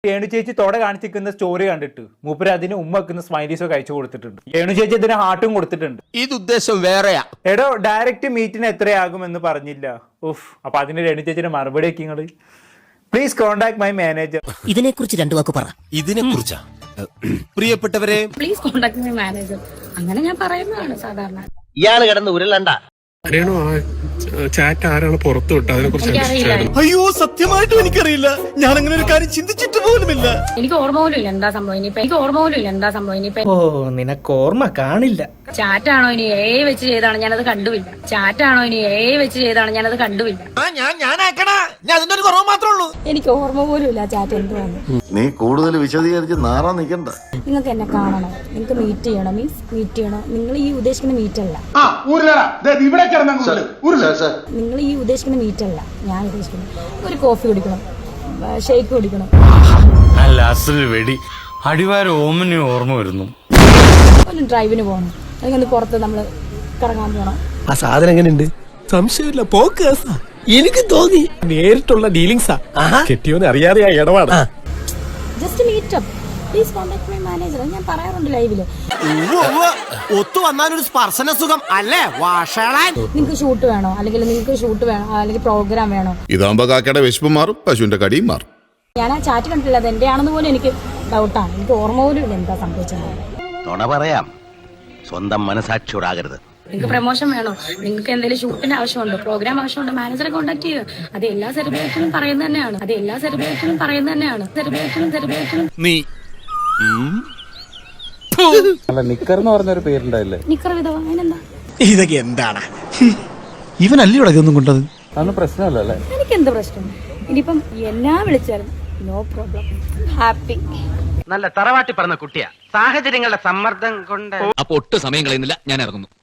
രേണു ചേച്ചി തോടെ കാണിച്ചിരിക്കുന്ന സ്റ്റോറി കണ്ടിട്ട് മൂപ്പര് അതിന് ഉമ്മ വെക്കുന്ന സ്മൈലീസോ കഴിച്ചു കൊടുത്തിട്ടുണ്ട്. രേണു ചേച്ചി ഇതിന് ഹാർട്ടും കൊടുത്തിട്ടുണ്ട്. ഇത് ഉദ്ദേശം വേറെയാ. എടോ ഡയറക്റ്റ് മീറ്റിന് എത്രയാകുമെന്ന് പറഞ്ഞില്ല. അപ്പൊ അതിന് രേണു ചേച്ചിയുടെ മറുപടി ഒക്കെ നിങ്ങള് പ്ലീസ് കോൺടാക്ട് മൈ മാനേജർ. ഇതിനെ കുറിച്ച് രണ്ടു വാക്ക് പറ. ഇതിനെ കുറിച്ചാ പ്രിയപ്പെട്ടവരെ പ്ലീസ് കോൺടാക്ട് മൈ മാനേജർ. അങ്ങനെ ഞാൻ പറയുന്നതാണ് സാധാരണ. ഇയാള് കിടന്ന് ഉരുളണ്ട. രേണു ആ ചാറ്റ് ആരാണ് പുറത്തു വിട്ടത് അതിനെ കുറിച്ച്? അയ്യോ സത്യമായിട്ടും എനിക്കറിയില്ല. ഞാൻ അങ്ങനെ ഒരു കാര്യം ചിന്തിച്ചിട്ട് പോലുമില്ല. എനിക്ക് ഓർമ്മ പോലും ഇല്ല എന്താ സംഭവം ഇനിയിപ്പോ. ഓ നിനക്ക് ഓർമ്മ കാണില്ല. ചാറ്റാണോ ഇനി വെച്ച് ചെയ്താണ് ഞാനത് കണ്ടുമില്ല. ഞാൻ അതിന്റെ ഒരു കുറവ് മാത്രമേ ഉള്ളൂ. എനിക്ക് ഓർമ്മ പോലും ഇല്ല ചാറ്റ് എന്തുവാണ്. നീ കൂടുതൽ വിശദീകരിച്ച് നാറാൻ നിൽക്കണ്ട. നിങ്ങൾക്ക് എന്നെ കാണണം, നിങ്ങൾക്ക് മീറ്റ് ചെയ്യണം. നിങ്ങൾ ഈ ഉദ്ദേശിക്കുന്ന മീറ്റ് അല്ല. നിങ്ങൾ ഈ ഉദ്ദേശിക്കുന്ന മീറ്റ് അല്ല ഞാൻ ഉദ്ദേശിക്കുന്നത്. ഒരു കോഫി കുടിക്കണം, ഷേക്ക് കുടിക്കണം, അല്ല അസൽ വെടി അടിവാര ഓമനെ ഓർമ്മ വരുന്നു. ഒരു ഡ്രൈവിന് പോകണം, അല്ലെങ്കിൽ ഒന്ന് പുറത്ത് നമ്മള് കറങ്ങാൻ പോകണം. ആ സാധനം എങ്ങനെയുണ്ട്? സംശയമില്ല, പോക്ക് എനിക്ക് തോന്നി നേരിട്ടുള്ള ഡീലിങ്സാ. കെട്ടിയോന്ന് അറിയാതെ ഇടപാട്. Just meet up. Please contact my manager. ഞാൻ പറയാറുണ്ട് ലൈവില്. ഒത്തു വന്നാലൊരു സ്പർശന സുഖം അല്ലേ വാഷാളാൻ. നിങ്ങൾക്ക് ഷൂട്ട് വേണോ, അല്ലെങ്കിൽ പ്രോഗ്രാം വേണോ? ഇതാകുമ്പോ കാക്കയുടെ വിശപ്പ് മാറും, പശുവിന്റെ കടിയും മാറും. ഞാൻ ആ ചാറ്റ് കണ്ടില്ല, അത് എന്റെ ആണെന്ന് പോലും എനിക്ക് ഡൗട്ടാണ്. എനിക്ക് ഓർമ്മ പോലും ഇല്ല എന്താ സംഭവിച്ചത്. നുണ പറയാം, സ്വന്തം മനസാക്ഷിയോടാകരുത്. നിങ്ങൾക്ക് പ്രൊമോഷൻ വേണോ, നിങ്ങൾക്ക് എന്തെങ്കിലും ഷൂട്ടിന്റെ ആവശ്യമുണ്ടോ, പ്രോഗ്രാം ആവശ്യമുണ്ടോ, മാനേജറെ കോൺടാക്ട് ചെയ്യുക. അത് എല്ലാ സെലിബ്രിറ്റിയും പറയുന്നത് തന്നെയാണ്. നീ നിക്കർ എന്ന് പറഞ്ഞൊരു പേരുണ്ടായില്ലേ? നിക്കർ വിധവ, അതിനെന്താ? ഇതൊക്കെ എന്താണ്? ഇവനല്ലേ ഇവിടെ ഇതൊന്നും കൊണ്ടത്? അതൊന്നും പ്രശ്നമല്ലേ? എനിക്കെന്ത് പ്രശ്നം? ഇനിയിപ്പം എന്നാ വിളിച്ചാലും നോ പ്രോബ്ലം, ഹാപ്പി. നല്ല തറവാട്ടി പറഞ്ഞ കുട്ടിയാ. സാഹചര്യങ്ങളുടെ സമ്മർദ്ദം കൊണ്ട് അപ്പൊ ഒട്ടും സമയം കളയുന്നില്ല, ഞാൻ ഇറങ്ങുന്നു.